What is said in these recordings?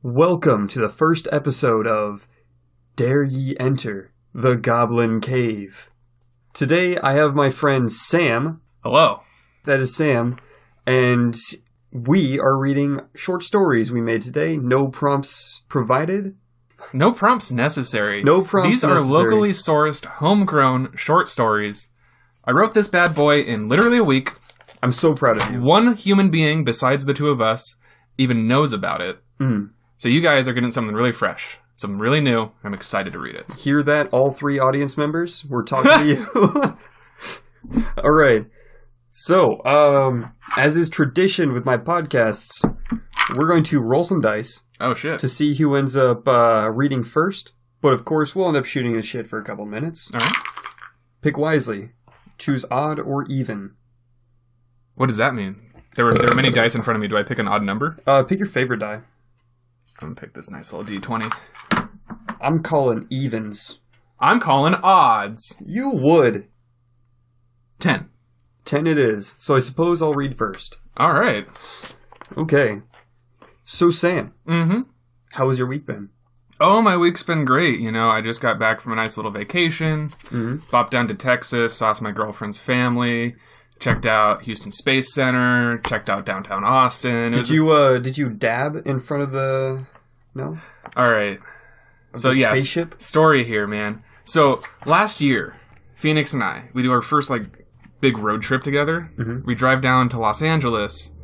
Welcome to the first episode of Dare Ye Enter the Goblin Cave. Today I have my friend Sam. Hello. That is Sam. And we are reading short stories we made today. No prompts provided. No prompts necessary. No prompts necessary. These are locally sourced, homegrown short stories. I wrote this bad boy in literally a week. I'm so proud of you. One human being besides the two of us even knows about it. So you guys are getting something really fresh, something really new. I'm excited to read it. Hear that, all three audience members? We're talking to you. All right. So, as is tradition with my podcasts, we're going to roll some dice. Oh, shit. To see who ends up reading first. But of course, we'll end up shooting the shit for a couple minutes. All right. Pick wisely. Choose odd or even. What does that mean? There were many dice in front of me. Do I pick an odd number? Pick your favorite die. I'm going to pick this nice little D20. I'm calling evens. I'm calling odds. You would. 10. 10 it is. So I suppose I'll read first. All right. Okay. So Sam. Mm-hmm. How has your week been? Oh, my week's been great. You know, I just got back from a nice little vacation. Bopped down to Texas, saw my girlfriend's family. Checked out Houston Space Center. Checked out downtown Austin. Did you dab in front of the... No? All right. So, yes. Spaceship? Story here, man. So, last year, Phoenix and I, we do our first, big road trip together. We drive down to Los Angeles.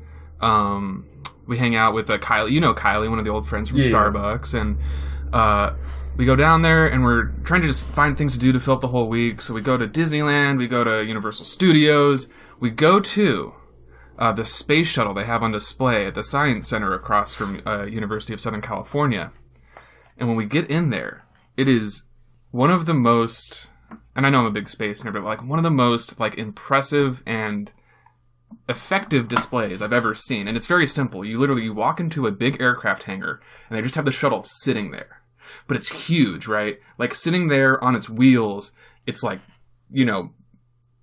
We hang out with Kylie. You know Kylie, one of the old friends from Starbucks. And we go down there, and we're trying to just find things to do to fill up the whole week. So we go to Disneyland. We go to Universal Studios. We go to the space shuttle they have on display at the Science Center across from University of Southern California. And when we get in there, it is one of the most, and I know I'm a big space nerd, but one of the most impressive and effective displays I've ever seen. And it's very simple. You walk into a big aircraft hangar, and they just have the shuttle sitting there. But it's huge, right? Sitting there on its wheels, it's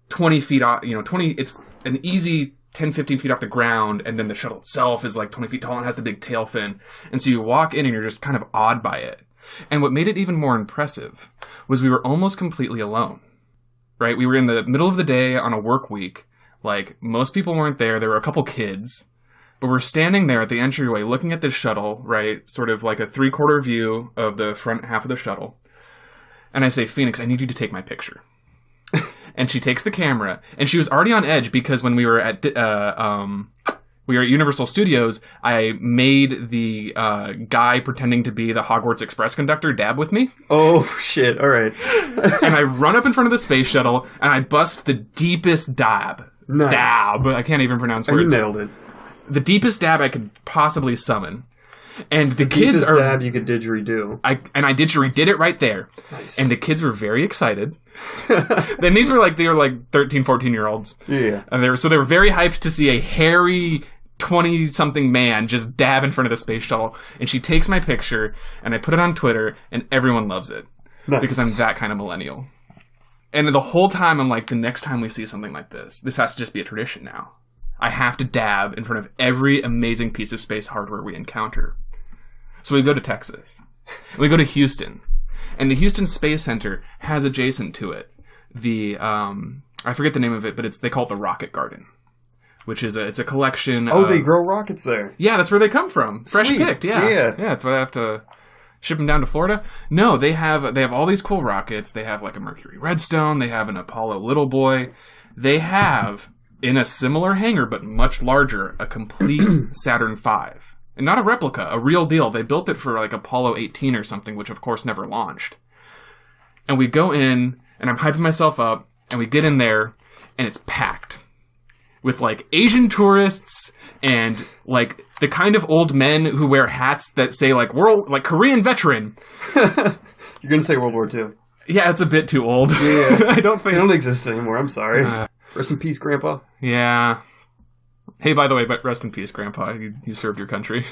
20 feet off, it's an easy 10, 15 feet off the ground, and then the shuttle itself is 20 feet tall and has the big tail fin. And so you walk in and you're just kind of awed by it. And what made it even more impressive was we were almost completely alone, right? We were in the middle of the day on a work week. Most people weren't there. There were a couple kids. But we're standing there at the entryway looking at this shuttle, right? Sort of like a 3/4 view of the front half of the shuttle. And I say, Phoenix, I need you to take my picture. And she takes the camera. And she was already on edge because when we were at Universal Studios, I made the guy pretending to be the Hogwarts Express conductor dab with me. Oh, shit. All right. And I run up in front of the space shuttle, and I bust the deepest dab. Nice. Dab. I can't even pronounce words. You nailed it. The deepest dab I could possibly summon. And the kids deepest are... dab you could didgeridoo. I didgeridoo it right there. Nice. And the kids were very excited. Then these were they were 13, 14-year-olds. Yeah. And they were very hyped to see a hairy 20-something man just dab in front of the space shuttle. And she takes my picture, and I put it on Twitter, and everyone loves it. Nice. Because I'm that kind of millennial. And the whole time, I'm the next time we see something like this has to just be a tradition now. I have to dab in front of every amazing piece of space hardware we encounter. So we go to Texas. We go to Houston. And the Houston Space Center has adjacent to it the, I forget the name of it, but they call it the Rocket Garden. Which is it's a collection of... Oh, they grow rockets there. Yeah, that's where they come from. Fresh Sweet. picked, yeah. Yeah, that's why I have to ship them down to Florida. No, they have all these cool rockets. They have a Mercury Redstone. They have an Apollo Little Boy. They have... in a similar hangar, but much larger, a complete Saturn V. And not a replica, a real deal. They built it for Apollo 18 or something, which of course never launched. And we go in, and I'm hyping myself up, and we get in there, and it's packed. With Asian tourists, and the kind of old men who wear hats that say Korean veteran. You're gonna say World War II. Yeah, it's a bit too old. Yeah. I don't think... They don't exist anymore, I'm sorry. Rest in peace, Grandpa. Yeah. Hey, by the way, but rest in peace, Grandpa. You served your country.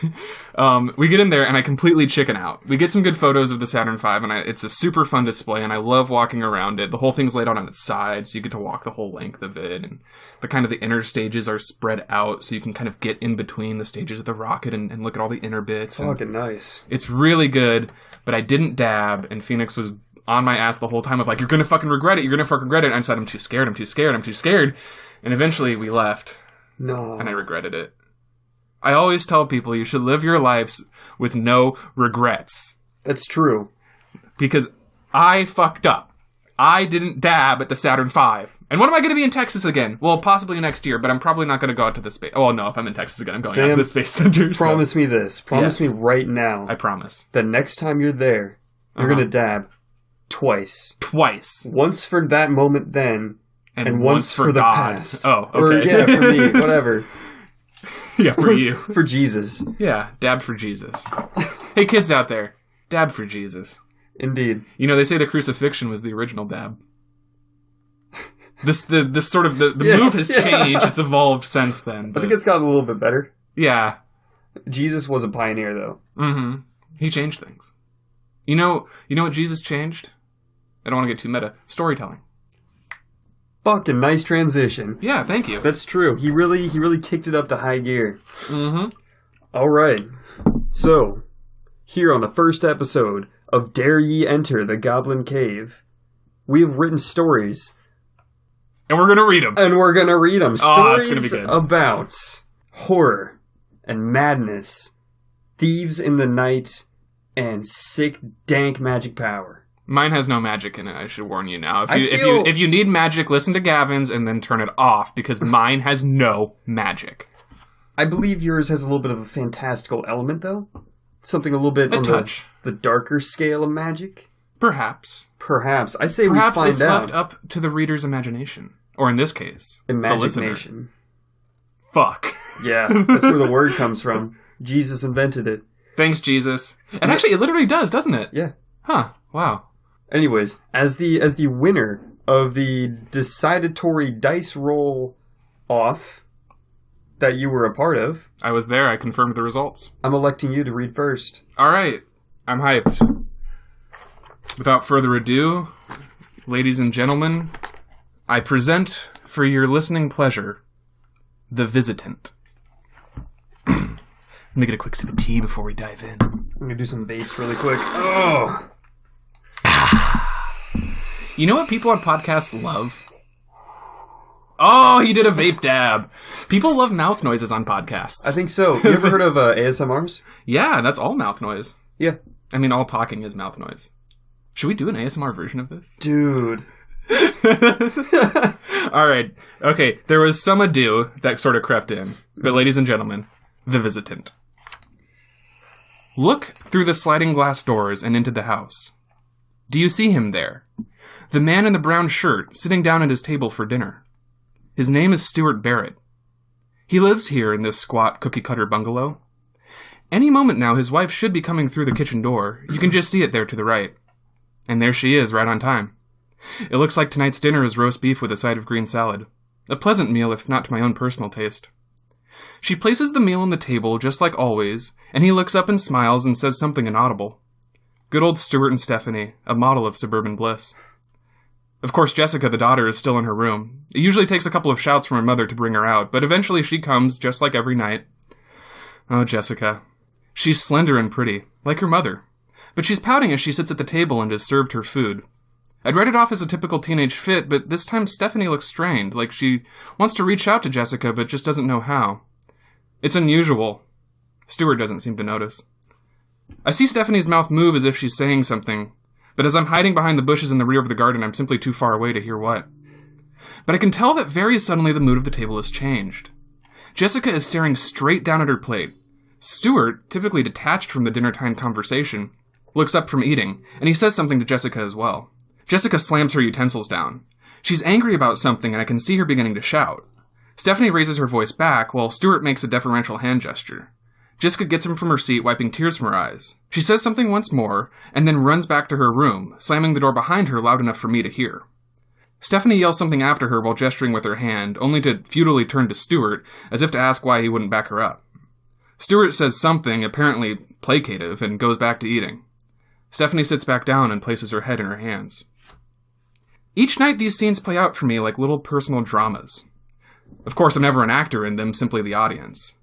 We get in there, and I completely chicken out. We get some good photos of the Saturn V, and it's a super fun display, and I love walking around it. The whole thing's laid out on its side, so you get to walk the whole length of it, and the inner stages are spread out, so you can kind of get in between the stages of the rocket and look at all the inner bits. Fucking nice. It's really good, but I didn't dab, and Phoenix was on my ass the whole time of like, you're gonna fucking regret it, and I said, I'm too scared, and eventually we left. No. And I regretted it. I always tell people you should live your lives with no regrets. That's true. Because I fucked up. I didn't dab at the Saturn V. And when am I going to be in Texas again? Well, possibly next year, but I'm probably not going to go out to the space... Oh, no, if I'm in Texas again, I'm going out to the Space Center. Promise me this. Promise me right now. I promise. The next time you're there, you're going to dab twice. Twice. Once for that moment then... And once for the God. past. Oh, okay. Or, yeah, for me, whatever. Yeah, for you. For Jesus. Yeah, dab for Jesus. Hey, kids out there, dab for Jesus. Indeed. You know, they say the crucifixion was the original dab. This sort of, the move has changed. It's evolved since then. But I think it's gotten a little bit better. Yeah. Jesus was a pioneer, though. Mm-hmm. He changed things. You know what Jesus changed? I don't want to get too meta. Storytelling. Fucking nice transition. Yeah, thank you. That's true. He really kicked it up to high gear. Mm-hmm. All right. So, here on the first episode of Dare Ye Enter the Goblin Cave, we have written stories. And we're going to read them. Stories about horror and madness, thieves in the night, and sick, dank magic power. Mine has no magic in it, I should warn you now. If you need magic, listen to Gavin's and then turn it off, because mine has no magic. I believe yours has a little bit of a fantastical element, though. Something a little bit on the darker scale of magic. Perhaps. I say we find out. Perhaps it's left up to the reader's imagination. Or in this case, imagination. Fuck. Yeah, that's where the word comes from. Jesus invented it. Thanks, Jesus. And actually, it literally does, doesn't it? Yeah. Huh. Wow. Anyways, as the winner of the decidatory dice roll off that you were a part of... I was there. I confirmed the results. I'm electing you to read first. All right. I'm hyped. Without further ado, ladies and gentlemen, I present for your listening pleasure, The Visitant. Let me get a quick sip of tea before we dive in. I'm going to do some vapes really quick. Oh! You know what people on podcasts love? Oh, he did a vape dab. People love mouth noises on podcasts. I think so. You ever heard of ASMRs? Yeah, that's all mouth noise. Yeah. I mean, all talking is mouth noise. Should we do an ASMR version of this? Dude. All right. Okay, there was some ado that sort of crept in. But ladies and gentlemen, The Visitant. Look through the sliding glass doors and into the house. Do you see him there? The man in the brown shirt sitting down at his table for dinner. His name is Stuart Barrett. He lives here in this squat cookie-cutter bungalow. Any moment now, his wife should be coming through the kitchen door. You can just see it there to the right. And there she is, right on time. It looks like tonight's dinner is roast beef with a side of green salad. A pleasant meal, if not to my own personal taste. She places the meal on the table, just like always, and he looks up and smiles and says something inaudible. Good old Stuart and Stephanie, a model of suburban bliss. Of course, Jessica, the daughter, is still in her room. It usually takes a couple of shouts from her mother to bring her out, but eventually she comes, just like every night. Oh, Jessica. She's slender and pretty, like her mother. But she's pouting as she sits at the table and is served her food. I'd write it off as a typical teenage fit, but this time Stephanie looks strained, like she wants to reach out to Jessica, but just doesn't know how. It's unusual. Stuart doesn't seem to notice. I see Stephanie's mouth move as if she's saying something, but as I'm hiding behind the bushes in the rear of the garden, I'm simply too far away to hear what. But I can tell that very suddenly the mood of the table has changed. Jessica is staring straight down at her plate. Stuart, typically detached from the dinner-time conversation, looks up from eating, and he says something to Jessica as well. Jessica slams her utensils down. She's angry about something, and I can see her beginning to shout. Stephanie raises her voice back, while Stuart makes a deferential hand gesture. Jessica gets him from her seat, wiping tears from her eyes. She says something once more, and then runs back to her room, slamming the door behind her loud enough for me to hear. Stephanie yells something after her while gesturing with her hand, only to futilely turn to Stuart, as if to ask why he wouldn't back her up. Stuart says something, apparently placative, and goes back to eating. Stephanie sits back down and places her head in her hands. Each night these scenes play out for me like little personal dramas. Of course, I'm never an actor in them, simply the audience.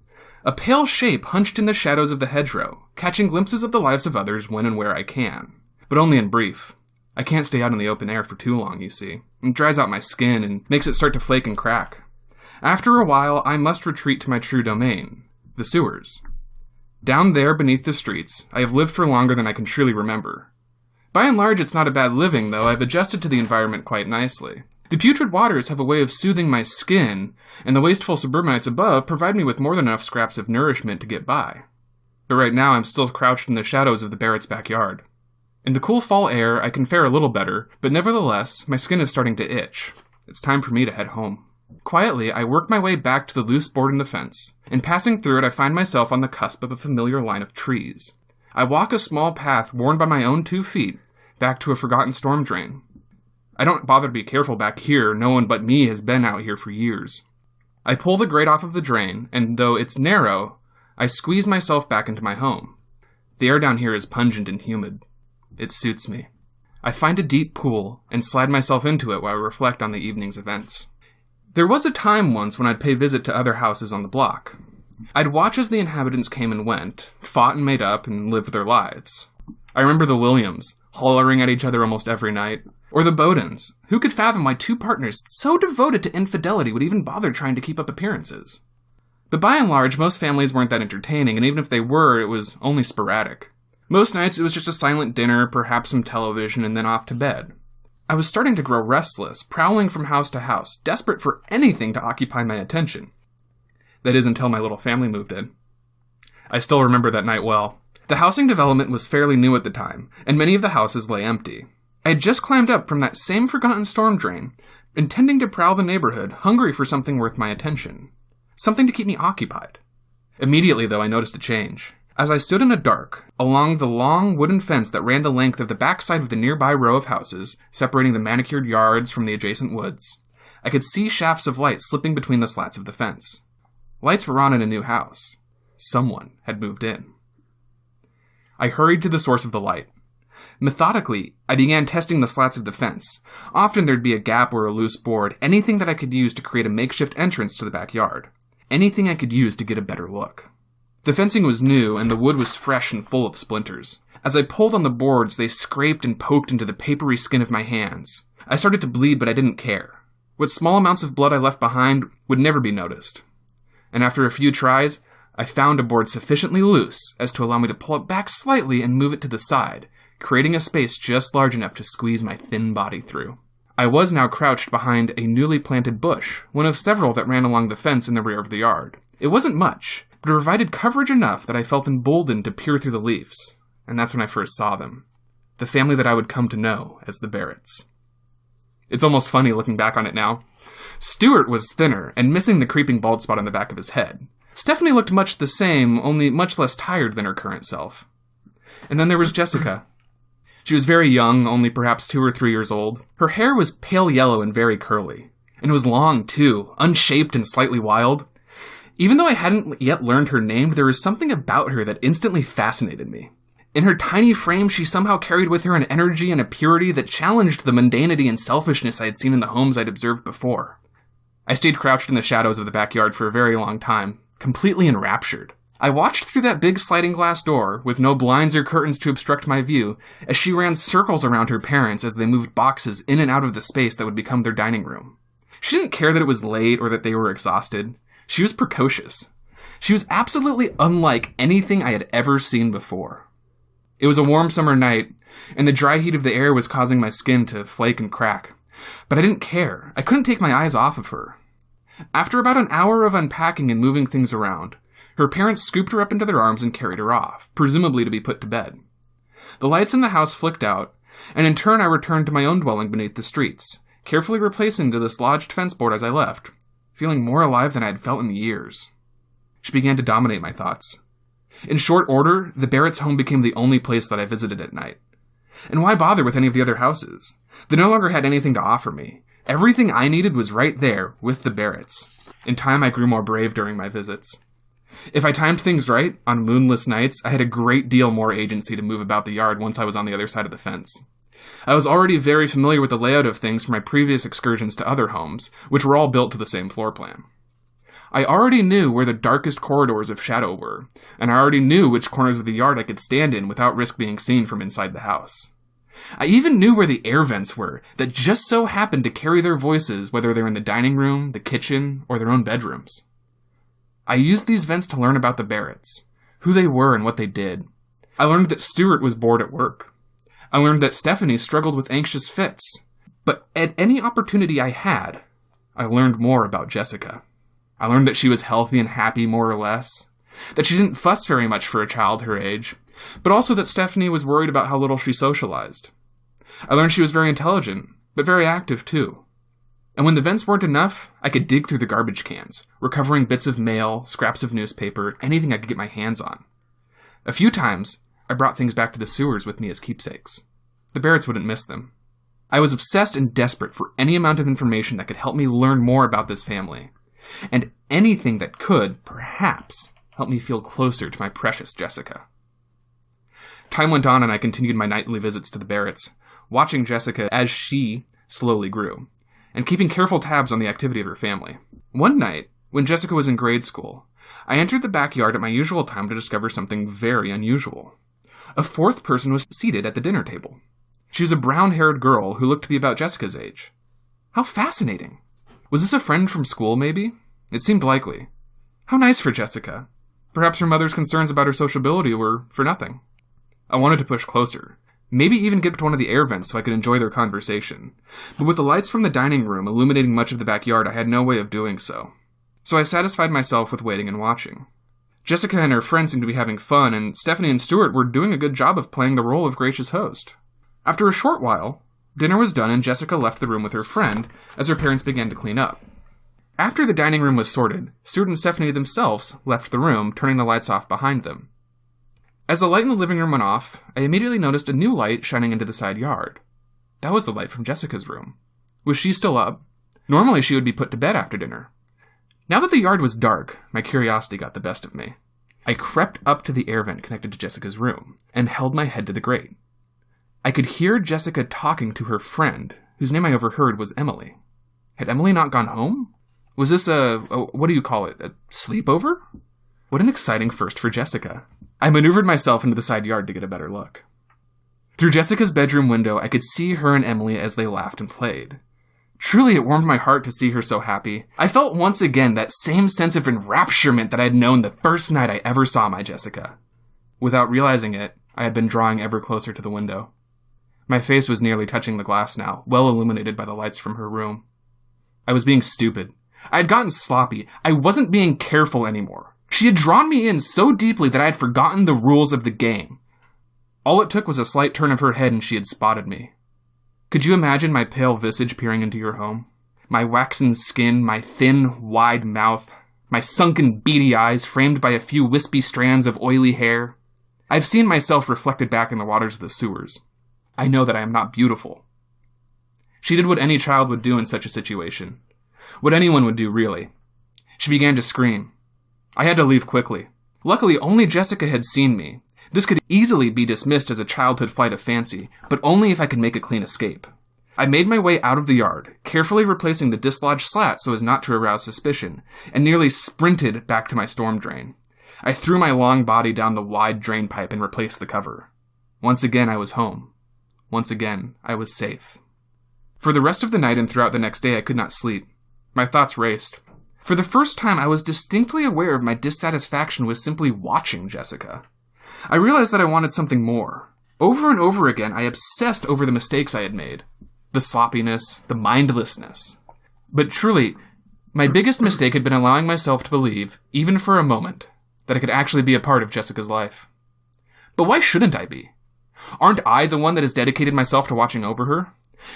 A pale shape hunched in the shadows of the hedgerow, catching glimpses of the lives of others when and where I can. But only in brief. I can't stay out in the open air for too long, you see. It dries out my skin and makes it start to flake and crack. After a while, I must retreat to my true domain, the sewers. Down there beneath the streets, I have lived for longer than I can truly remember. By and large, it's not a bad living, though. I've adjusted to the environment quite nicely. The putrid waters have a way of soothing my skin, and the wasteful suburbanites above provide me with more than enough scraps of nourishment to get by. But right now, I'm still crouched in the shadows of the Barrett's backyard. In the cool fall air, I can fare a little better, but nevertheless, my skin is starting to itch. It's time for me to head home. Quietly, I work my way back to the loose board in the fence, and passing through it, I find myself on the cusp of a familiar line of trees. I walk a small path worn by my own 2 feet, back to a forgotten storm drain. I don't bother to be careful back here, no one but me has been out here for years. I pull the grate off of the drain, and though it's narrow, I squeeze myself back into my home. The air down here is pungent and humid. It suits me. I find a deep pool, and slide myself into it while I reflect on the evening's events. There was a time once when I'd pay visit to other houses on the block. I'd watch as the inhabitants came and went, fought and made up, and lived their lives. I remember the Williams, hollering at each other almost every night, or the Bowdens. Who could fathom why 2 partners so devoted to infidelity would even bother trying to keep up appearances? But by and large, most families weren't that entertaining, and even if they were, it was only sporadic. Most nights, it was just a silent dinner, perhaps some television, and then off to bed. I was starting to grow restless, prowling from house to house, desperate for anything to occupy my attention. That is, until my little family moved in. I still remember that night well. The housing development was fairly new at the time, and many of the houses lay empty. I had just climbed up from that same forgotten storm drain, intending to prowl the neighborhood, hungry for something worth my attention. Something to keep me occupied. Immediately, though, I noticed a change. As I stood in the dark, along the long wooden fence that ran the length of the backside of the nearby row of houses, separating the manicured yards from the adjacent woods, I could see shafts of light slipping between the slats of the fence. Lights were on in a new house. Someone had moved in. I hurried to the source of the light. Methodically, I began testing the slats of the fence. Often there'd be a gap or a loose board, anything that I could use to create a makeshift entrance to the backyard. Anything I could use to get a better look. The fencing was new, and the wood was fresh and full of splinters. As I pulled on the boards, they scraped and poked into the papery skin of my hands. I started to bleed, but I didn't care. What small amounts of blood I left behind would never be noticed. And after a few tries, I found a board sufficiently loose as to allow me to pull it back slightly and move it to the side, creating a space just large enough to squeeze my thin body through. I was now crouched behind a newly planted bush, one of several that ran along the fence in the rear of the yard. It wasn't much, but it provided coverage enough that I felt emboldened to peer through the leaves, and that's when I first saw them. The family that I would come to know as the Barretts. It's almost funny looking back on it now. Stuart was thinner and missing the creeping bald spot on the back of his head. Stephanie looked much the same, only much less tired than her current self. And then there was Jessica. She was very young, only perhaps 2 or 3 years old. Her hair was pale yellow and very curly. And it was long, too, unshaped and slightly wild. Even though I hadn't yet learned her name, there was something about her that instantly fascinated me. In her tiny frame, she somehow carried with her an energy and a purity that challenged the mundanity and selfishness I had seen in the homes I'd observed before. I stayed crouched in the shadows of the backyard for a very long time, completely enraptured. I watched through that big sliding glass door, with no blinds or curtains to obstruct my view, as she ran circles around her parents as they moved boxes in and out of the space that would become their dining room. She didn't care that it was late or that they were exhausted. She was precocious. She was absolutely unlike anything I had ever seen before. It was a warm summer night, and the dry heat of the air was causing my skin to flake and crack. But I didn't care. I couldn't take my eyes off of her. After about an hour of unpacking and moving things around, her parents scooped her up into their arms and carried her off, presumably to be put to bed. The lights in the house flicked out, and in turn I returned to my own dwelling beneath the streets, carefully replacing the dislodged fence board as I left, feeling more alive than I had felt in years. She began to dominate my thoughts. In short order, the Barretts' home became the only place that I visited at night. And why bother with any of the other houses? They no longer had anything to offer me. Everything I needed was right there with the Barretts. In time, I grew more brave during my visits. If I timed things right, on moonless nights, I had a great deal more agency to move about the yard once I was on the other side of the fence. I was already very familiar with the layout of things from my previous excursions to other homes, which were all built to the same floor plan. I already knew where the darkest corridors of shadow were, and I already knew which corners of the yard I could stand in without risk being seen from inside the house. I even knew where the air vents were that just so happened to carry their voices, whether they're in the dining room, the kitchen, or their own bedrooms. I used these vents to learn about the Barretts, who they were and what they did. I learned that Stuart was bored at work. I learned that Stephanie struggled with anxious fits. But at any opportunity I had, I learned more about Jessica. I learned that she was healthy and happy more or less, that she didn't fuss very much for a child her age, but also that Stephanie was worried about how little she socialized. I learned she was very intelligent, but very active too. And when the vents weren't enough, I could dig through the garbage cans, recovering bits of mail, scraps of newspaper, anything I could get my hands on. A few times, I brought things back to the sewers with me as keepsakes. The Barretts wouldn't miss them. I was obsessed and desperate for any amount of information that could help me learn more about this family, and anything that could, perhaps, help me feel closer to my precious Jessica. Time went on and I continued my nightly visits to the Barretts, watching Jessica as she slowly grew, and keeping careful tabs on the activity of her family. One night, when Jessica was in grade school, I entered the backyard at my usual time to discover something very unusual. A fourth person was seated at the dinner table. She was a brown-haired girl who looked to be about Jessica's age. How fascinating! Was this a friend from school, maybe? It seemed likely. How nice for Jessica. Perhaps her mother's concerns about her sociability were for nothing. I wanted to push closer. Maybe even get to one of the air vents so I could enjoy their conversation. But with the lights from the dining room illuminating much of the backyard, I had no way of doing so. So I satisfied myself with waiting and watching. Jessica and her friend seemed to be having fun, and Stephanie and Stuart were doing a good job of playing the role of gracious host. After a short while, dinner was done and Jessica left the room with her friend as her parents began to clean up. After the dining room was sorted, Stuart and Stephanie themselves left the room, turning the lights off behind them. As the light in the living room went off, I immediately noticed a new light shining into the side yard. That was the light from Jessica's room. Was she still up? Normally she would be put to bed after dinner. Now that the yard was dark, my curiosity got the best of me. I crept up to the air vent connected to Jessica's room, and held my head to the grate. I could hear Jessica talking to her friend, whose name I overheard was Emily. Had Emily not gone home? Was this a what do you call it, a sleepover? What an exciting first for Jessica. I maneuvered myself into the side yard to get a better look. Through Jessica's bedroom window, I could see her and Emily as they laughed and played. Truly, it warmed my heart to see her so happy. I felt once again that same sense of enrapturement that I had known the first night I ever saw my Jessica. Without realizing it, I had been drawing ever closer to the window. My face was nearly touching the glass now, well illuminated by the lights from her room. I was being stupid. I had gotten sloppy. I wasn't being careful anymore. She had drawn me in so deeply that I had forgotten the rules of the game. All it took was a slight turn of her head and she had spotted me. Could you imagine my pale visage peering into your home? My waxen skin, my thin, wide mouth, my sunken, beady eyes framed by a few wispy strands of oily hair? I've seen myself reflected back in the waters of the sewers. I know that I am not beautiful. She did what any child would do in such a situation. What anyone would do, really. She began to scream. I had to leave quickly. Luckily, only Jessica had seen me. This could easily be dismissed as a childhood flight of fancy, but only if I could make a clean escape. I made my way out of the yard, carefully replacing the dislodged slat so as not to arouse suspicion, and nearly sprinted back to my storm drain. I threw my long body down the wide drain pipe and replaced the cover. Once again, I was home. Once again, I was safe. For the rest of the night and throughout the next day, I could not sleep. My thoughts raced. For the first time, I was distinctly aware of my dissatisfaction with simply watching Jessica. I realized that I wanted something more. Over and over again, I obsessed over the mistakes I had made. The sloppiness, the mindlessness. But truly, my biggest mistake had been allowing myself to believe, even for a moment, that I could actually be a part of Jessica's life. But why shouldn't I be? Aren't I the one that has dedicated myself to watching over her?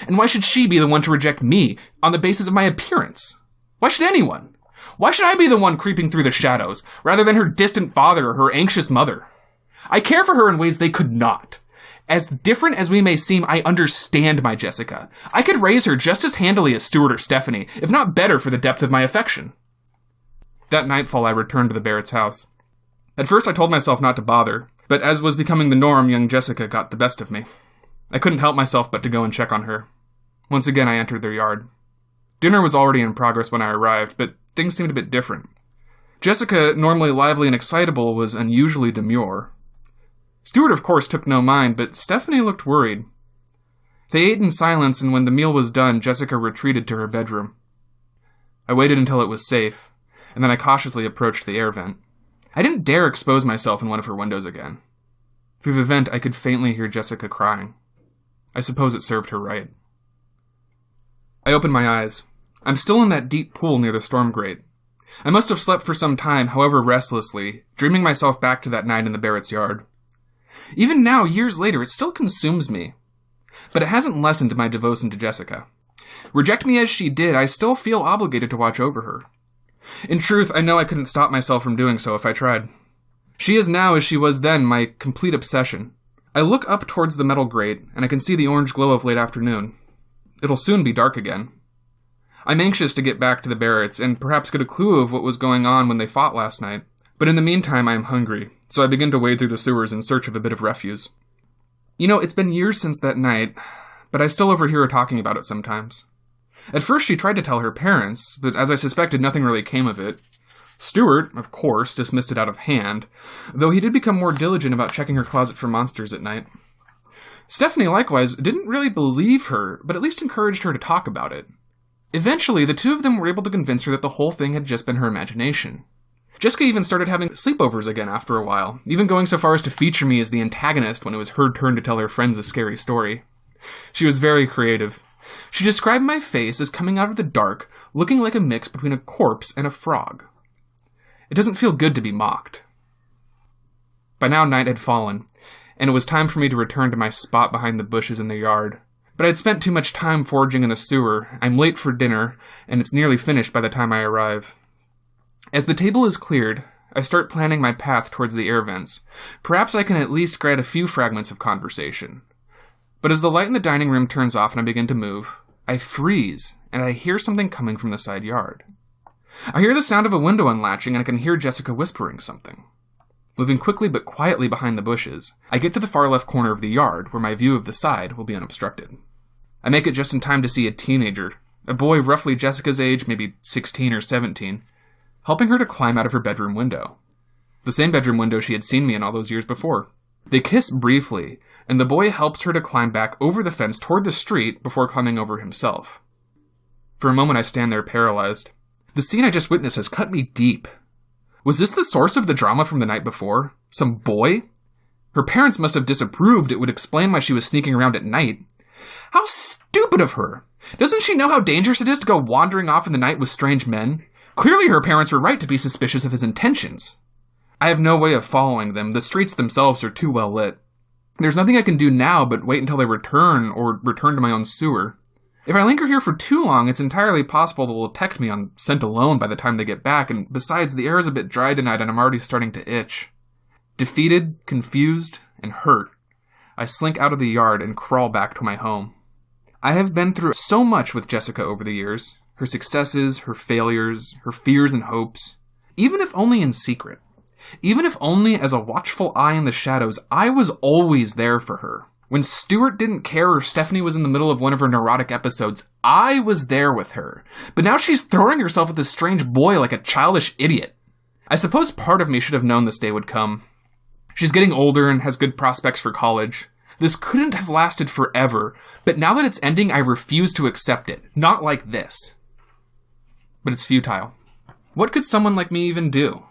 And why should she be the one to reject me on the basis of my appearance? Why should anyone? Why should I be the one creeping through the shadows, rather than her distant father or her anxious mother? I care for her in ways they could not. As different as we may seem, I understand my Jessica. I could raise her just as handily as Stuart or Stephanie, if not better for the depth of my affection. That nightfall, I returned to the Barrett's house. At first, I told myself not to bother, but as was becoming the norm, young Jessica got the best of me. I couldn't help myself but to go and check on her. Once again, I entered their yard. Dinner was already in progress when I arrived, but things seemed a bit different. Jessica, normally lively and excitable, was unusually demure. Stuart, of course, took no mind, but Stephanie looked worried. They ate in silence, and when the meal was done, Jessica retreated to her bedroom. I waited until it was safe, and then I cautiously approached the air vent. I didn't dare expose myself in one of her windows again. Through the vent, I could faintly hear Jessica crying. I suppose it served her right. I opened my eyes. I'm still in that deep pool near the storm grate. I must have slept for some time, however restlessly, dreaming myself back to that night in the Barrett's yard. Even now, years later, it still consumes me. But it hasn't lessened my devotion to Jessica. Reject me as she did, I still feel obligated to watch over her. In truth, I know I couldn't stop myself from doing so if I tried. She is now, as she was then, my complete obsession. I look up towards the metal grate, and I can see the orange glow of late afternoon. It'll soon be dark again. I'm anxious to get back to the Barretts, and perhaps get a clue of what was going on when they fought last night. But in the meantime, I am hungry, so I begin to wade through the sewers in search of a bit of refuse. You know, it's been years since that night, but I still overhear her talking about it sometimes. At first, she tried to tell her parents, but as I suspected, nothing really came of it. Stuart, of course, dismissed it out of hand, though he did become more diligent about checking her closet for monsters at night. Stephanie, likewise, didn't really believe her, but at least encouraged her to talk about it. Eventually, the two of them were able to convince her that the whole thing had just been her imagination. Jessica even started having sleepovers again after a while, even going so far as to feature me as the antagonist when it was her turn to tell her friends a scary story. She was very creative. She described my face as coming out of the dark, looking like a mix between a corpse and a frog. It doesn't feel good to be mocked. By now night had fallen, and it was time for me to return to my spot behind the bushes in the yard. But I had spent too much time foraging in the sewer, I'm late for dinner, and it's nearly finished by the time I arrive. As the table is cleared, I start planning my path towards the air vents. Perhaps I can at least grab a few fragments of conversation. But as the light in the dining room turns off and I begin to move, I freeze, and I hear something coming from the side yard. I hear the sound of a window unlatching, and I can hear Jessica whispering something. Moving quickly but quietly behind the bushes, I get to the far left corner of the yard, where my view of the side will be unobstructed. I make it just in time to see a teenager, a boy roughly Jessica's age, maybe 16 or 17, helping her to climb out of her bedroom window. The same bedroom window she had seen me in all those years before. They kiss briefly, and the boy helps her to climb back over the fence toward the street before climbing over himself. For a moment I stand there paralyzed. The scene I just witnessed has cut me deep. Was this the source of the drama from the night before? Some boy? Her parents must have disapproved. It would explain why she was sneaking around at night. How stupid of her! Doesn't she know how dangerous it is to go wandering off in the night with strange men? Clearly her parents were right to be suspicious of his intentions. I have no way of following them. The streets themselves are too well lit. There's nothing I can do now but wait until they return, or return to my own sewer. If I linger here for too long, it's entirely possible they'll detect me on scent alone by the time they get back, and besides, the air is a bit dry tonight and I'm already starting to itch. Defeated, confused, and hurt, I slink out of the yard and crawl back to my home. I have been through so much with Jessica over the years. Her successes, her failures, her fears and hopes. Even if only in secret. Even if only as a watchful eye in the shadows, I was always there for her. When Stuart didn't care or Stephanie was in the middle of one of her neurotic episodes, I was there with her. But now she's throwing herself at this strange boy like a childish idiot. I suppose part of me should have known this day would come. She's getting older and has good prospects for college. This couldn't have lasted forever, but now that it's ending, I refuse to accept it. Not like this. But it's futile. What could someone like me even do?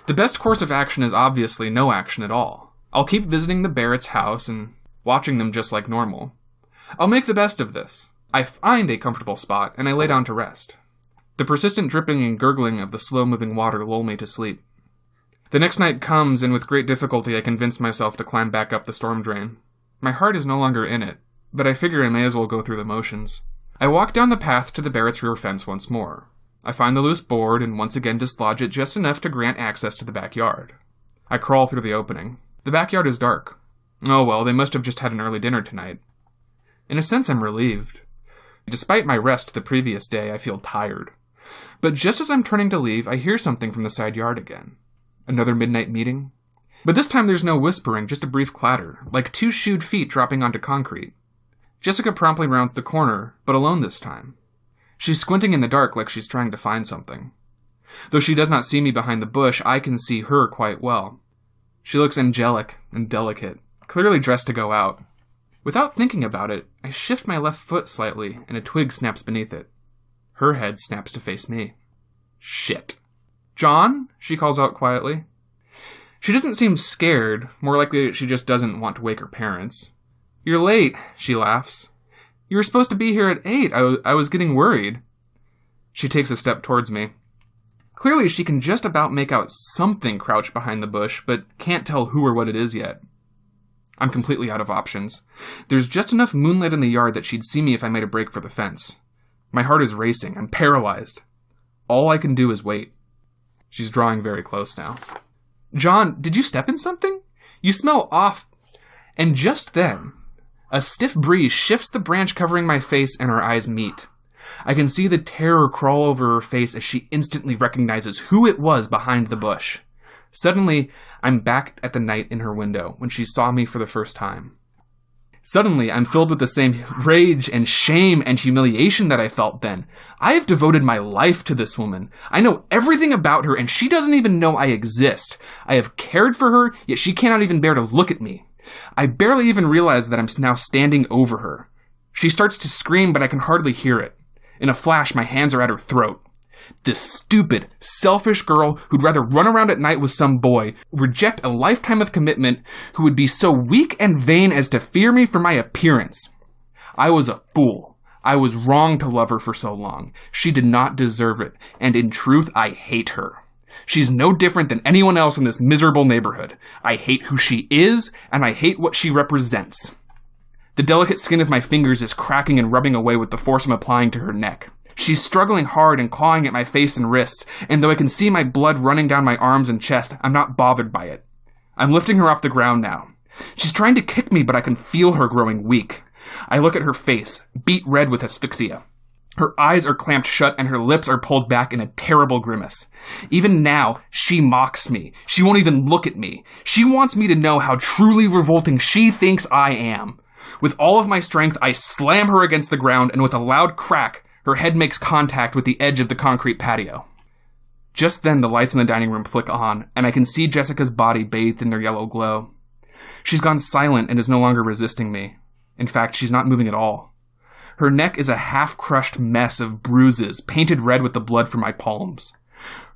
The best course of action is obviously no action at all. I'll keep visiting the Barrett's house and watching them just like normal. I'll make the best of this. I find a comfortable spot, and I lay down to rest. The persistent dripping and gurgling of the slow-moving water lull me to sleep. The next night comes, and with great difficulty I convince myself to climb back up the storm drain. My heart is no longer in it, but I figure I may as well go through the motions. I walk down the path to the Barrett's rear fence once more. I find the loose board and once again dislodge it just enough to grant access to the backyard. I crawl through the opening. The backyard is dark. Oh well, they must have just had an early dinner tonight. In a sense, I'm relieved. Despite my rest the previous day, I feel tired. But just as I'm turning to leave, I hear something from the side yard again. Another midnight meeting? But this time there's no whispering, just a brief clatter, like 2 shoed feet dropping onto concrete. Jessica promptly rounds the corner, but alone this time. She's squinting in the dark like she's trying to find something. Though she does not see me behind the bush, I can see her quite well. She looks angelic and delicate, clearly dressed to go out. Without thinking about it, I shift my left foot slightly, and a twig snaps beneath it. Her head snaps to face me. Shit. John? She calls out quietly. She doesn't seem scared, more likely she just doesn't want to wake her parents. You're late, she laughs. You were supposed to be here at 8. I was getting worried. She takes a step towards me. Clearly she can just about make out something crouched behind the bush, but can't tell who or what it is yet. I'm completely out of options. There's just enough moonlight in the yard that she'd see me if I made a break for the fence. My heart is racing. I'm paralyzed. All I can do is wait. She's drawing very close now. John, did you step in something? You smell off. And just then, a stiff breeze shifts the branch covering my face and our eyes meet. I can see the terror crawl over her face as she instantly recognizes who it was behind the bush. Suddenly, I'm back at the night in her window when she saw me for the first time. Suddenly, I'm filled with the same rage and shame and humiliation that I felt then. I have devoted my life to this woman. I know everything about her, and she doesn't even know I exist. I have cared for her, yet she cannot even bear to look at me. I barely even realize that I'm now standing over her. She starts to scream, but I can hardly hear it. In a flash, my hands are at her throat. This stupid, selfish girl who'd rather run around at night with some boy, reject a lifetime of commitment, who would be so weak and vain as to fear me for my appearance. I was a fool. I was wrong to love her for so long. She did not deserve it, and in truth, I hate her. She's no different than anyone else in this miserable neighborhood. I hate who she is, and I hate what she represents. The delicate skin of my fingers is cracking and rubbing away with the force I'm applying to her neck. She's struggling hard and clawing at my face and wrists, and though I can see my blood running down my arms and chest, I'm not bothered by it. I'm lifting her off the ground now. She's trying to kick me, but I can feel her growing weak. I look at her face, beet red with asphyxia. Her eyes are clamped shut and her lips are pulled back in a terrible grimace. Even now, she mocks me. She won't even look at me. She wants me to know how truly revolting she thinks I am. With all of my strength, I slam her against the ground, and with a loud crack, her head makes contact with the edge of the concrete patio. Just then, the lights in the dining room flick on, and I can see Jessica's body bathed in their yellow glow. She's gone silent and is no longer resisting me. In fact, she's not moving at all. Her neck is a half-crushed mess of bruises, painted red with the blood from my palms.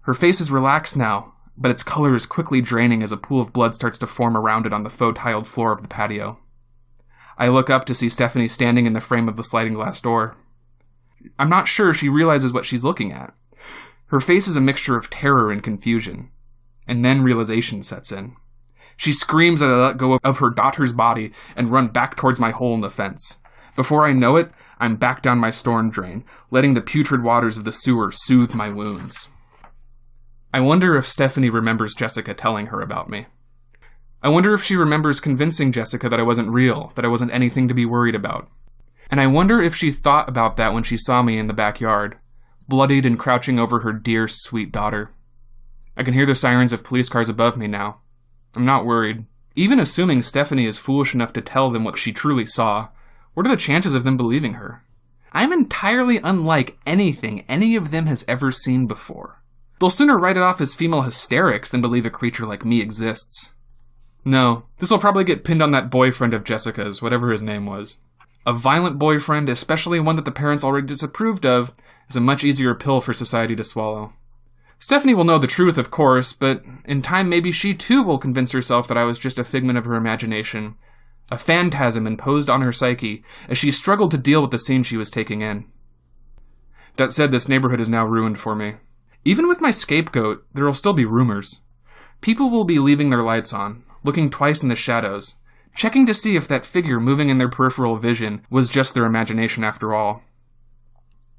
Her face is relaxed now, but its color is quickly draining as a pool of blood starts to form around it on the faux tiled floor of the patio. I look up to see Stephanie standing in the frame of the sliding glass door. I'm not sure she realizes what she's looking at. Her face is a mixture of terror and confusion. And then realization sets in. She screams as I let go of her daughter's body and run back towards my hole in the fence. Before I know it, I'm back down my storm drain, letting the putrid waters of the sewer soothe my wounds. I wonder if Stephanie remembers Jessica telling her about me. I wonder if she remembers convincing Jessica that I wasn't real, that I wasn't anything to be worried about. And I wonder if she thought about that when she saw me in the backyard, bloodied and crouching over her dear, sweet daughter. I can hear the sirens of police cars above me now. I'm not worried. Even assuming Stephanie is foolish enough to tell them what she truly saw, what are the chances of them believing her? I'm entirely unlike anything any of them has ever seen before. They'll sooner write it off as female hysterics than believe a creature like me exists. No, this'll probably get pinned on that boyfriend of Jessica's, whatever his name was. A violent boyfriend, especially one that the parents already disapproved of, is a much easier pill for society to swallow. Stephanie will know the truth, of course, but in time maybe she too will convince herself that I was just a figment of her imagination, a phantasm imposed on her psyche as she struggled to deal with the scene she was taking in. That said, this neighborhood is now ruined for me. Even with my scapegoat, there will still be rumors. People will be leaving their lights on, looking twice in the shadows, checking to see if that figure moving in their peripheral vision was just their imagination after all.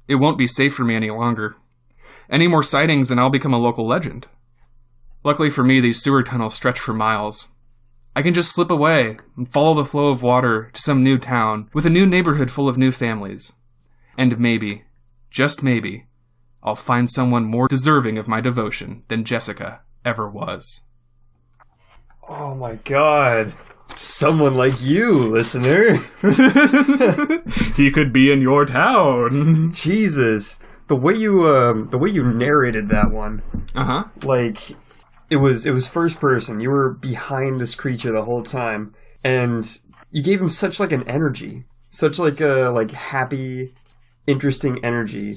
It won't be safe for me any longer. Any more sightings and I'll become a local legend. Luckily for me, these sewer tunnels stretch for miles. I can just slip away and follow the flow of water to some new town with a new neighborhood full of new families. And maybe, just maybe, I'll find someone more deserving of my devotion than Jessica ever was. Oh my god. Someone like you, listener. He could be in your town. Jesus. The way you narrated that one. Uh-huh. Like, it was first person. You were behind this creature the whole time. And you gave him such like an energy. Such like a happy, interesting energy.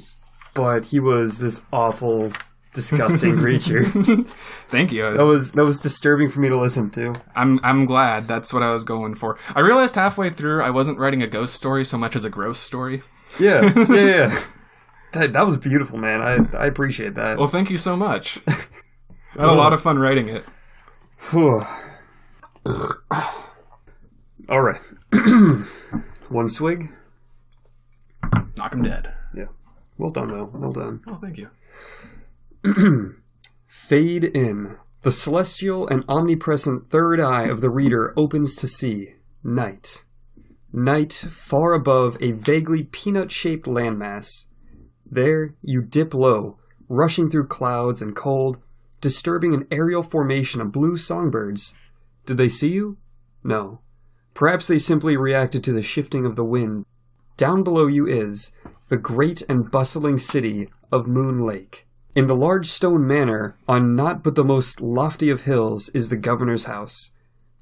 But he was this awful, disgusting creature. Thank you. That was disturbing for me to listen to. I'm glad. That's what I was going for. I realized halfway through I wasn't writing a ghost story so much as a gross story. Yeah. That was beautiful, man. I appreciate that. Well, thank you so much. I had a lot of fun writing it. All right. One swig. Knock him dead. Yeah. Well done, though. Well done. Oh, thank you. Fade in. The celestial and omnipresent third eye of the reader opens to see night. Night far above a vaguely peanut-shaped landmass. There you dip low, rushing through clouds and cold, disturbing an aerial formation of blue songbirds. Did they see you? No. Perhaps they simply reacted to the shifting of the wind. Down below you is the great and bustling city of Moon Lake. In the large stone manor, on naught but the most lofty of hills, is the governor's house.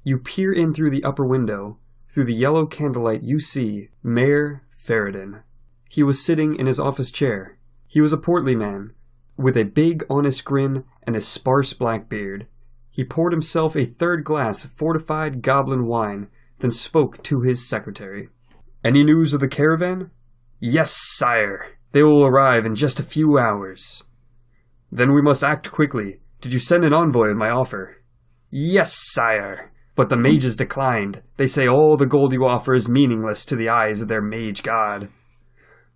You peer in through the upper window. Through the yellow candlelight you see Mayor Ferredin. He was sitting in his office chair. He was a portly man, with a big, honest grin and a sparse black beard. He poured himself a third glass of fortified Goblin wine, then spoke to his secretary. "Any news of the caravan?" "Yes, sire. They will arrive in just a few hours." "Then we must act quickly. Did you send an envoy with my offer?" "Yes, sire. But the mages declined. They say all the gold you offer is meaningless to the eyes of their mage god."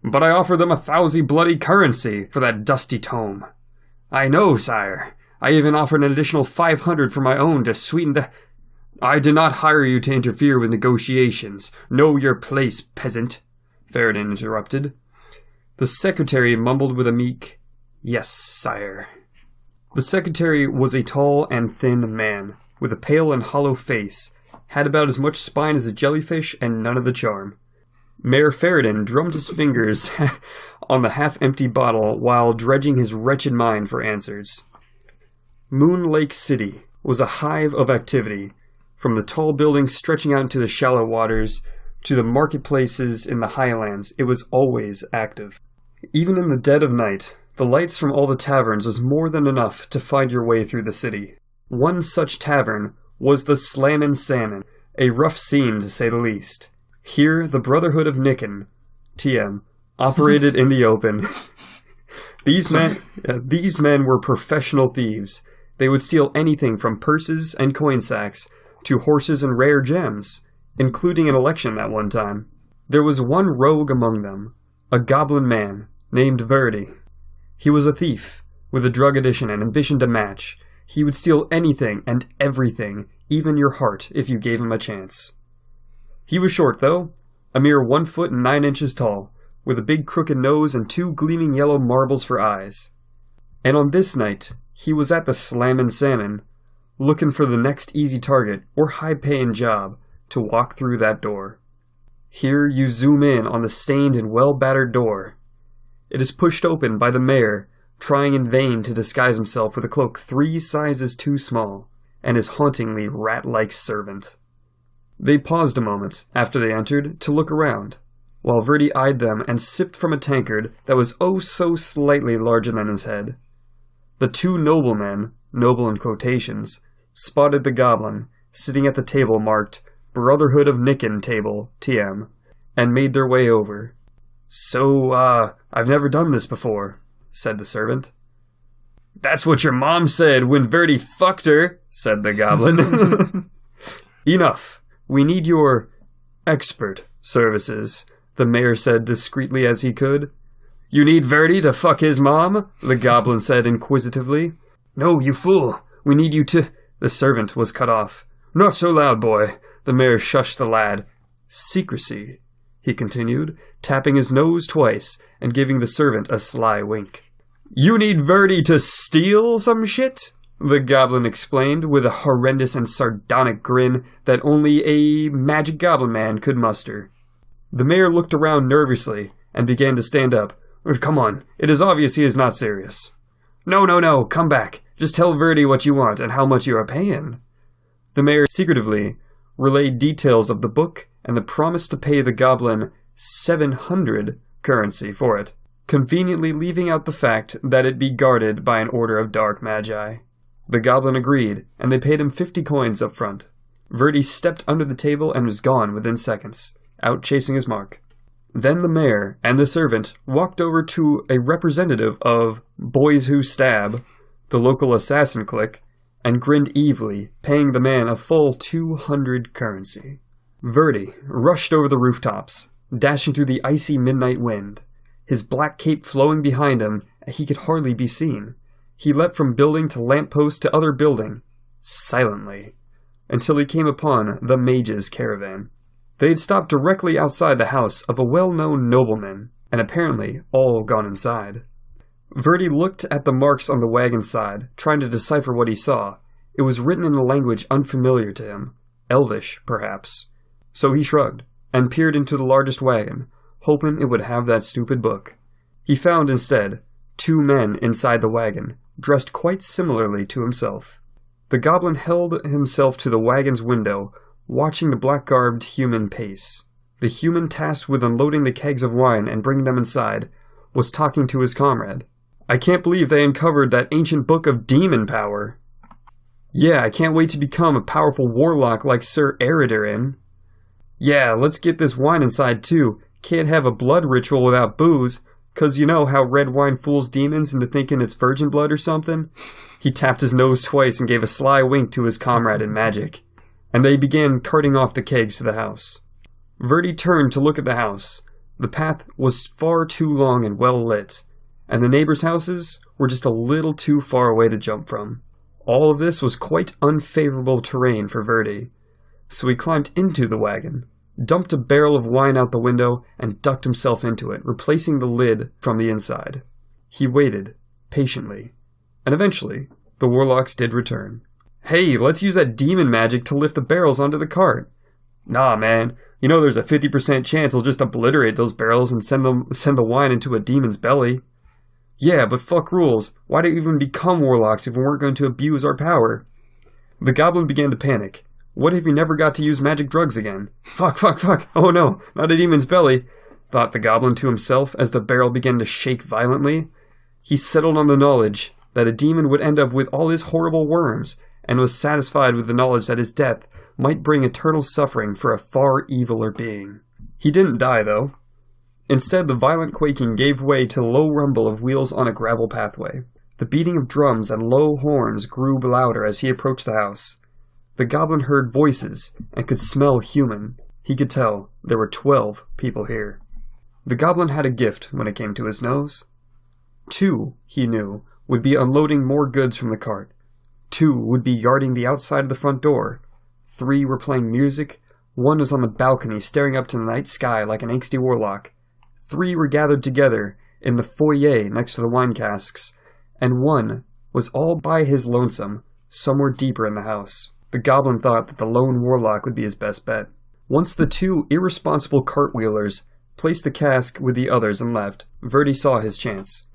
"But I offer them 1,000 bloody currency for that dusty tome." "I know, sire. I even offered an additional 500 for my own to sweeten the—" "I did not hire you to interfere with negotiations. Know your place, peasant," Ferredin interrupted. The secretary mumbled with a meek, "Yes, sire." The secretary was a tall and thin man, with a pale and hollow face, had about as much spine as a jellyfish and none of the charm. Mayor Ferredin drummed his fingers on the half-empty bottle while dredging his wretched mind for answers. Moon Lake City was a hive of activity, from the tall buildings stretching out into the shallow waters to the marketplaces in the highlands. It was always active. Even in the dead of night, the lights from all the taverns was more than enough to find your way through the city. One such tavern was the Slammin' Salmon, a rough scene to say the least. Here, the Brotherhood of Nicken, TM, operated in the open. These men were professional thieves. They would steal anything from purses and coin sacks to horses and rare gems, including an election at one time. There was one rogue among them, a goblin man named Verdi. He was a thief, with a drug addiction and ambition to match. He would steal anything and everything, even your heart, if you gave him a chance. He was short, though, a mere 1 foot and 9 inches tall, with a big crooked nose and 2 gleaming yellow marbles for eyes. And on this night, he was at the Slammin' Salmon, looking for the next easy target or high-paying job to walk through that door. Here you zoom in on the stained and well-battered door. It is pushed open by the mayor, trying in vain to disguise himself with a cloak 3 sizes too small, and his hauntingly rat-like servant. They paused a moment after they entered to look around, while Verdi eyed them and sipped from a tankard that was oh so slightly larger than his head. The 2 noblemen, noble in quotations, spotted the goblin, sitting at the table marked Brotherhood of Nicken Table, TM, and made their way over. "So, I've never done this before," said the servant. "That's what your mom said when Verdi fucked her," said the goblin. "Enough. We need your expert services," the mayor said discreetly as he could. "You need Verdi to fuck his mom?" the goblin said inquisitively. "No, you fool. We need you to—" The servant was cut off. Not so loud, boy. The mayor shushed the lad. Secrecy, he continued, tapping his nose twice and giving the servant a sly wink. You need Verdi to steal some shit? The goblin explained with a horrendous and sardonic grin that only a magic goblin man could muster. The mayor looked around nervously and began to stand up. Come on, it is obvious he is not serious. No, come back. Just tell Verdi what you want and how much you are paying. The mayor secretively relayed details of the book and the promise to pay the goblin 700 currency for it, conveniently leaving out the fact that it be guarded by an order of dark magi. The goblin agreed, and they paid him 50 coins up front. Verdi stepped under the table and was gone within seconds, out chasing his mark. Then the mayor and the servant walked over to a representative of Boys Who Stab, the local assassin clique, and grinned evilly, paying the man a full 200 currency. Verdi rushed over the rooftops, dashing through the icy midnight wind. His black cape flowing behind him, he could hardly be seen. He leapt from building to lamppost to other building, silently, until he came upon the mage's caravan. They had stopped directly outside the house of a well-known nobleman, and apparently all gone inside. Verdi looked at the marks on the wagon side, trying to decipher what he saw. It was written in a language unfamiliar to him, Elvish, perhaps. So he shrugged, and peered into the largest wagon, hoping it would have that stupid book. He found, instead, 2 men inside the wagon, dressed quite similarly to himself. The goblin held himself to the wagon's window, watching the black-garbed human pace. The human tasked with unloading the kegs of wine and bringing them inside was talking to his comrade. I can't believe they uncovered that ancient book of demon power. Yeah, I can't wait to become a powerful warlock like Sir Eridarin. Yeah, let's get this wine inside too. Can't have a blood ritual without booze, 'cause you know how red wine fools demons into thinking it's virgin blood or something? He tapped his nose twice and gave a sly wink to his comrade in magic, and they began carting off the kegs to the house. Verdi turned to look at the house. The path was far too long and well lit, and the neighbors' houses were just a little too far away to jump from. All of this was quite unfavorable terrain for Verdi, so he climbed into the wagon, dumped a barrel of wine out the window, and ducked himself into it, replacing the lid from the inside. He waited, patiently, and eventually, the warlocks did return. Hey, let's use that demon magic to lift the barrels onto the cart. Nah, man, you know there's a 50% chance he'll just obliterate those barrels and send the wine into a demon's belly. Yeah, but fuck rules. Why do we even become warlocks if we weren't going to abuse our power? The goblin began to panic. What if he never got to use magic drugs again? Fuck. Oh no, not a demon's belly, thought the goblin to himself as the barrel began to shake violently. He settled on the knowledge that a demon would end up with all his horrible worms, and was satisfied with the knowledge that his death might bring eternal suffering for a far eviler being. He didn't die, though. Instead, the violent quaking gave way to the low rumble of wheels on a gravel pathway. The beating of drums and low horns grew louder as he approached the house. The goblin heard voices and could smell human. He could tell there were 12 people here. The goblin had a gift when it came to his nose. 2, he knew, would be unloading more goods from the cart. 2 would be guarding the outside of the front door. 3 were playing music. 1 was on the balcony staring up to the night sky like an angsty warlock. 3 were gathered together in the foyer next to the wine casks, and 1 was all by his lonesome, somewhere deeper in the house. The goblin thought that the lone warlock would be his best bet. Once the 2 irresponsible cartwheelers placed the cask with the others and left, Verdi saw his chance.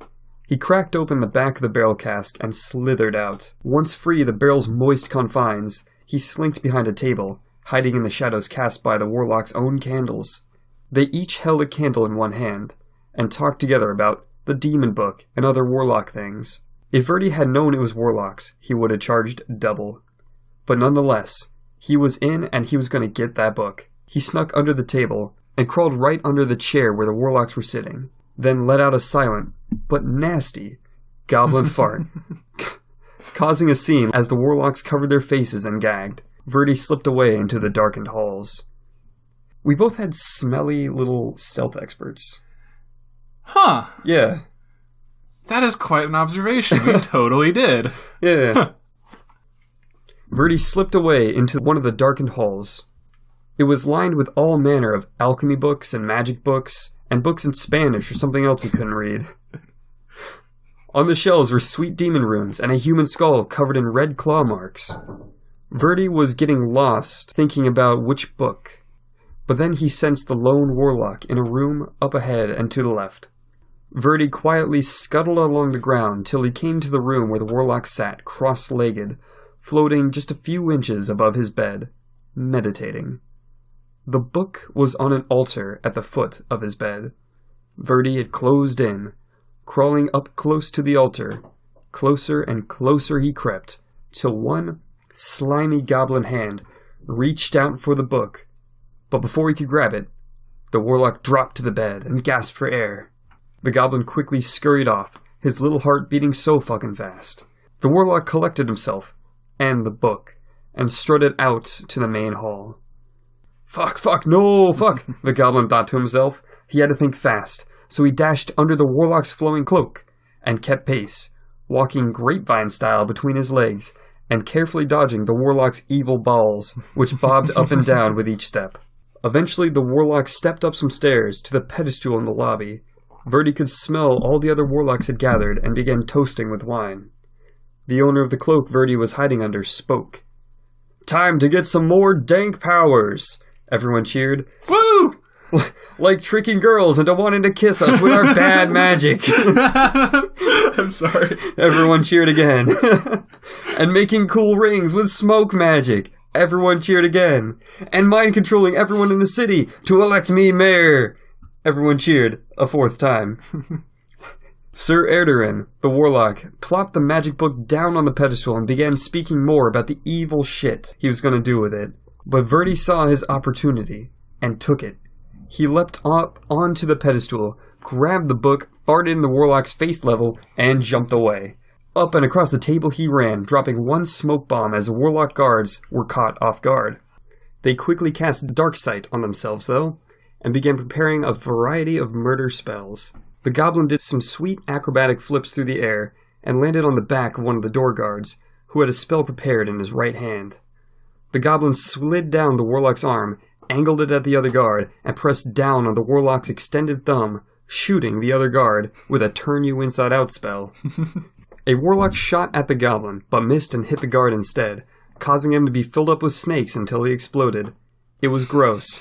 He cracked open the back of the barrel cask and slithered out. Once free the barrel's moist confines, he slinked behind a table, hiding in the shadows cast by the warlock's own candles. They each held a candle in one hand, and talked together about the demon book and other warlock things. If Verdi had known it was warlocks, he would have charged double. But nonetheless, he was in and he was going to get that book. He snuck under the table, and crawled right under the chair where the warlocks were sitting, then let out a silent, but nasty, goblin fart, causing a scene as the warlocks covered their faces and gagged. Verdi slipped away into the darkened halls. We both had smelly little stealth experts. Huh. Yeah. That is quite an observation. We totally did. Yeah. Verdi slipped away into one of the darkened halls. It was lined with all manner of alchemy books and magic books, and books in Spanish or something else he couldn't read. On the shelves were sweet demon runes and a human skull covered in red claw marks. Verdi was getting lost, thinking about which book. But then he sensed the lone warlock in a room up ahead and to the left. Verdi quietly scuttled along the ground till he came to the room where the warlock sat, cross-legged, floating just a few inches above his bed, meditating. The book was on an altar at the foot of his bed. Verdi had closed in, crawling up close to the altar. Closer and closer he crept, till one slimy goblin hand reached out for the book. But before he could grab it, the warlock dropped to the bed and gasped for air. The goblin quickly scurried off, his little heart beating so fucking fast. The warlock collected himself, and the book, and strutted out to the main hall. Fuck, no, fuck, the goblin thought to himself. He had to think fast, so he dashed under the warlock's flowing cloak, and kept pace, walking grapevine style between his legs, and carefully dodging the warlock's evil balls, which bobbed up and down with each step. Eventually the warlock stepped up some stairs to the pedestal in the lobby. Verdi could smell all the other warlocks had gathered and began toasting with wine. The owner of the cloak Verdi was hiding under spoke. "Time to get some more dank powers!" Everyone cheered. "Woo! Like tricking girls into wanting to kiss us with our bad magic." I'm sorry. Everyone cheered again. "And making cool rings with smoke magic." Everyone cheered again. "And mind controlling everyone in the city to elect me mayor." Everyone cheered a fourth time. Sir Erdogan, the warlock, plopped the magic book down on the pedestal and began speaking more about the evil shit he was going to do with it. But Verdi saw his opportunity and took it. He leapt up onto the pedestal, grabbed the book, farted in the warlock's face level, and jumped away. Up and across the table he ran, dropping one smoke bomb as the warlock guards were caught off guard. They quickly cast dark sight on themselves, though, and began preparing a variety of murder spells. The goblin did some sweet acrobatic flips through the air and landed on the back of one of the door guards, who had a spell prepared in his right hand. The goblin slid down the warlock's arm, angled it at the other guard, and pressed down on the warlock's extended thumb, shooting the other guard with a turn-you-inside-out spell. A warlock shot at the goblin, but missed and hit the guard instead, causing him to be filled up with snakes until he exploded. It was gross.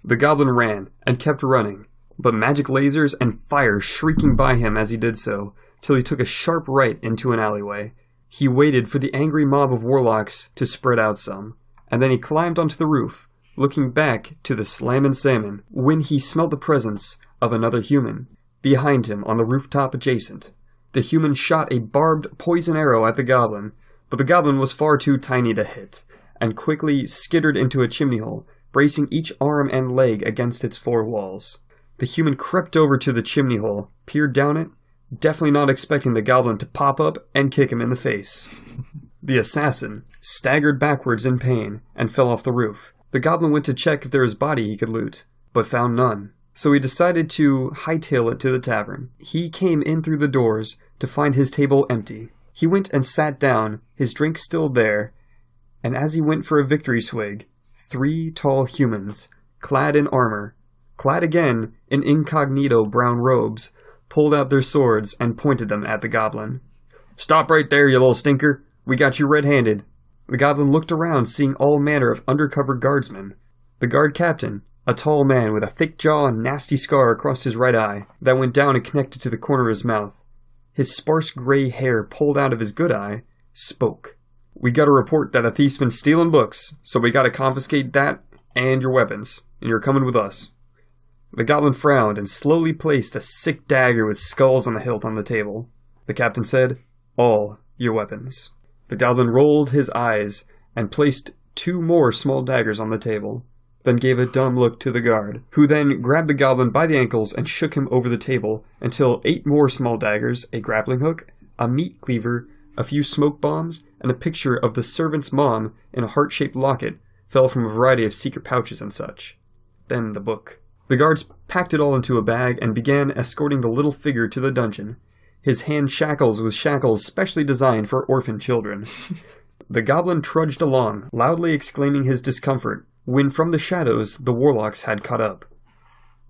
The goblin ran, and kept running, but magic lasers and fire shrieking by him as he did so, till he took a sharp right into an alleyway. He waited for the angry mob of warlocks to spread out some, and then he climbed onto the roof, looking back to the slammin' salmon, when he smelled the presence of another human, behind him on the rooftop adjacent. The human shot a barbed poison arrow at the goblin, but the goblin was far too tiny to hit, and quickly skittered into a chimney hole, bracing each arm and leg against its four walls. The human crept over to the chimney hole, peered down it, definitely not expecting the goblin to pop up and kick him in the face. The assassin staggered backwards in pain and fell off the roof. The goblin went to check if there was body he could loot, but found none. So he decided to hightail it to the tavern. He came in through the doors to find his table empty. He went and sat down, his drink still there, and as he went for a victory swig, 3 tall humans, clad in armor, clad again in incognito brown robes, pulled out their swords and pointed them at the goblin. "Stop right there, you little stinker. We got you red-handed." The goblin looked around, seeing all manner of undercover guardsmen. The guard captain, a tall man with a thick jaw and nasty scar across his right eye that went down and connected to the corner of his mouth, his sparse gray hair pulled out of his good eye, spoke. "We got a report that a thief's been stealing books, so we gotta confiscate that and your weapons, and you're coming with us." The goblin frowned and slowly placed a sick dagger with skulls on the hilt on the table. The captain said, "All your weapons." The goblin rolled his eyes and placed 2 more small daggers on the table, then gave a dumb look to the guard, who then grabbed the goblin by the ankles and shook him over the table until 8 more small daggers, a grappling hook, a meat cleaver, a few smoke bombs, and a picture of the servant's mom in a heart-shaped locket fell from a variety of secret pouches and such. Then the book. The guards packed it all into a bag and began escorting the little figure to the dungeon, his hand shackles with shackles specially designed for orphan children. The goblin trudged along, loudly exclaiming his discomfort, when from the shadows the warlocks had caught up.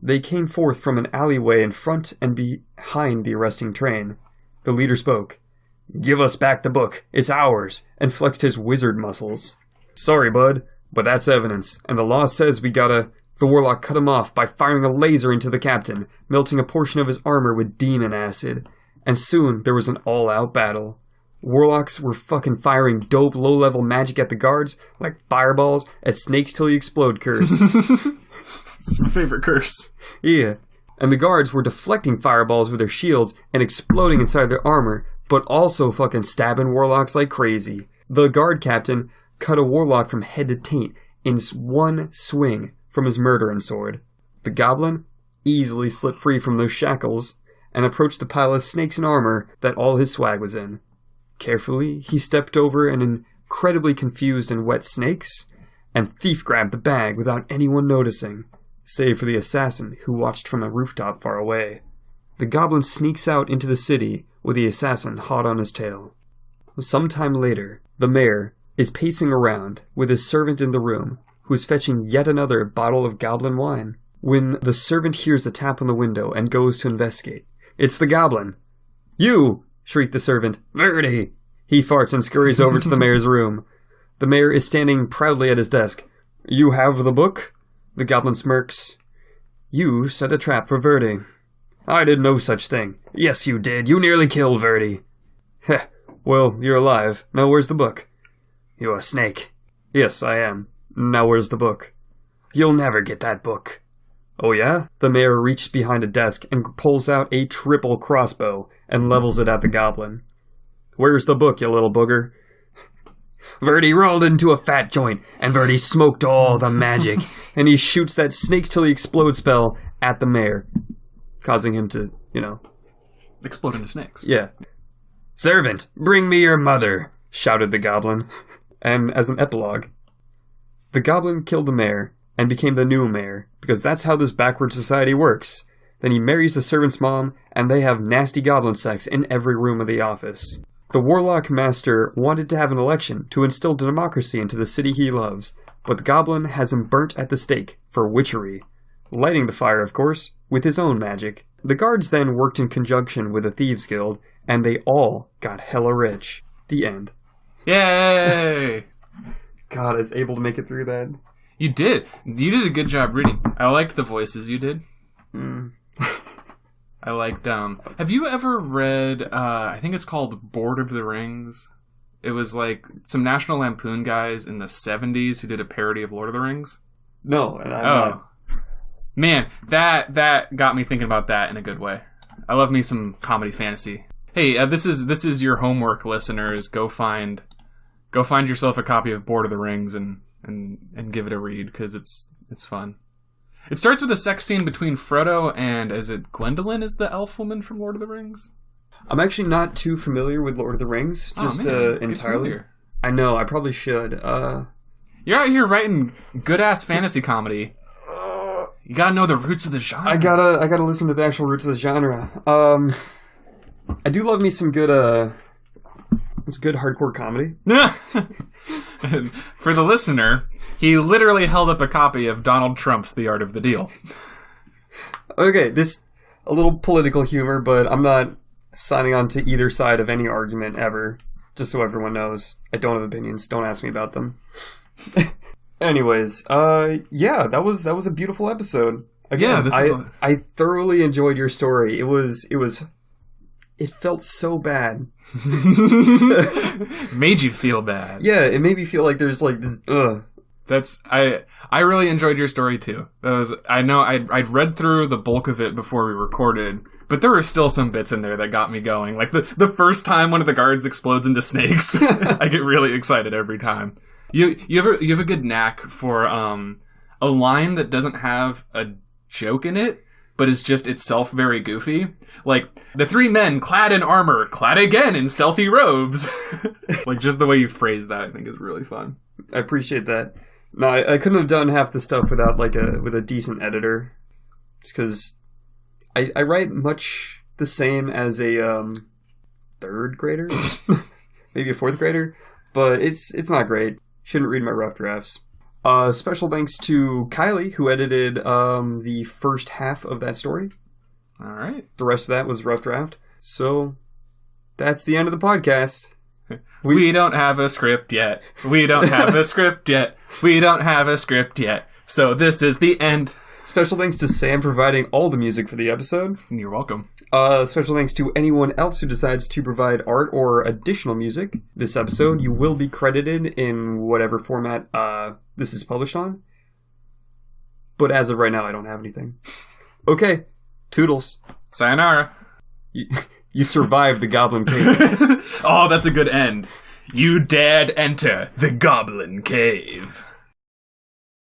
They came forth from an alleyway in front and behind the arresting train. The leader spoke. "Give us back the book. It's ours," and flexed his wizard muscles. "Sorry, bud, but that's evidence, and the law says we gotta..." The warlock cut him off by firing a laser into the captain, melting a portion of his armor with demon acid. And soon there was an all-out battle. Warlocks were fucking firing dope low-level magic at the guards, like fireballs at snakes till you explode curse. It's my favorite curse. Yeah. And the guards were deflecting fireballs with their shields and exploding inside their armor, but also fucking stabbing warlocks like crazy. The guard captain cut a warlock from head to taint in one swing from his murdering sword. The goblin easily slipped free from those shackles and approached the pile of snakes and armor that all his swag was in. Carefully, he stepped over an incredibly confused and wet snakes, and thief grabbed the bag without anyone noticing, save for the assassin who watched from a rooftop far away. The goblin sneaks out into the city with the assassin hot on his tail. Sometime later, the mayor is pacing around with his servant in the room, who is fetching yet another bottle of goblin wine, when the servant hears the tap on the window and goes to investigate. It's the goblin. "You!" shrieked the servant. "Verdi!" He farts and scurries over to the mayor's room. The mayor is standing proudly at his desk. "You have the book?" The goblin smirks. "You set a trap for Verdi." "I did no such thing." "Yes, you did. You nearly killed Verdi." "Heh. Well, you're alive. Now where's the book?" "You're a snake." "Yes, I am. Now where's the book?" "You'll never get that book." "Oh yeah?" The mayor reaches behind a desk and pulls out a triple crossbow and levels it at the goblin. "Where's the book, you little booger?" "Verdi rolled into a fat joint, and Verdi smoked all the magic." And he shoots that snakes till he explodes spell at the mayor, causing him to, Explode into snakes. Yeah. "Servant, bring me your mother," shouted the goblin. And as an epilogue, the goblin killed the mayor and became the new mayor, because that's how this backward society works. Then he marries the servant's mom, and they have nasty goblin sex in every room of the office. The warlock master wanted to have an election to instill democracy into the city he loves, but the goblin has him burnt at the stake for witchery. Lighting the fire, of course, with his own magic. The guards then worked in conjunction with the Thieves Guild, and they all got hella rich. The end. Yay! God, I was able to make it through that. You did. You did a good job reading. I liked the voices you did. I liked, have you ever read, I think it's called Board of the Rings? It was like some National Lampoon guys in the 70s who did a parody of Lord of the Rings. No, and I'm not. Man, that got me thinking about that in a good way. I love me some comedy fantasy. Hey, this is your homework, listeners. Go find yourself a copy of Board of the Rings and give it a read, because it's fun. It starts with a sex scene between Frodo and, is it Gwendolyn is the elf woman from Lord of the Rings? I'm actually not too familiar with Lord of the Rings, entirely. I know, I probably should. You're out here writing good-ass fantasy comedy. You gotta know the roots of the genre. I gotta listen to the actual roots of the genre. I do love me some good hardcore comedy. For the listener, he literally held up a copy of Donald Trump's The Art of the Deal. Okay, a little political humor, but I'm not signing on to either side of any argument ever, just so everyone knows. I don't have opinions, don't ask me about them. Anyways, yeah, that was a beautiful episode. Again, yeah, I thoroughly enjoyed your story. It felt so bad. Made you feel bad. Yeah, it made me feel like there's like this. I really enjoyed your story too. I know I'd read through the bulk of it before we recorded, but there were still some bits in there that got me going. Like the first time one of the guards explodes into snakes, I get really excited every time. You have a good knack for a line that doesn't have a joke in it, but is just itself very goofy. Like, the three men clad in armor, clad again in stealthy robes. Like, just the way you phrase that, I think, is really fun. I appreciate that. No, I couldn't have done half the stuff without, with a decent editor. Just because I write much the same as a third grader? Maybe a fourth grader? but it's not great. Shouldn't read my rough drafts. Special thanks to Kylie, who edited the first half of that story. All right. The rest of that was rough draft. So that's the end of the podcast. We don't have a script yet. We don't have a script yet. We don't have a script yet. So this is the end. Special thanks to Sam providing all the music for the episode. You're welcome. Special thanks to anyone else who decides to provide art or additional music this episode. You will be credited in whatever format this is published on. But as of right now, I don't have anything. Okay, toodles. Sayonara. You survived the Goblin Cave. Oh, that's a good end. You dared enter the Goblin Cave.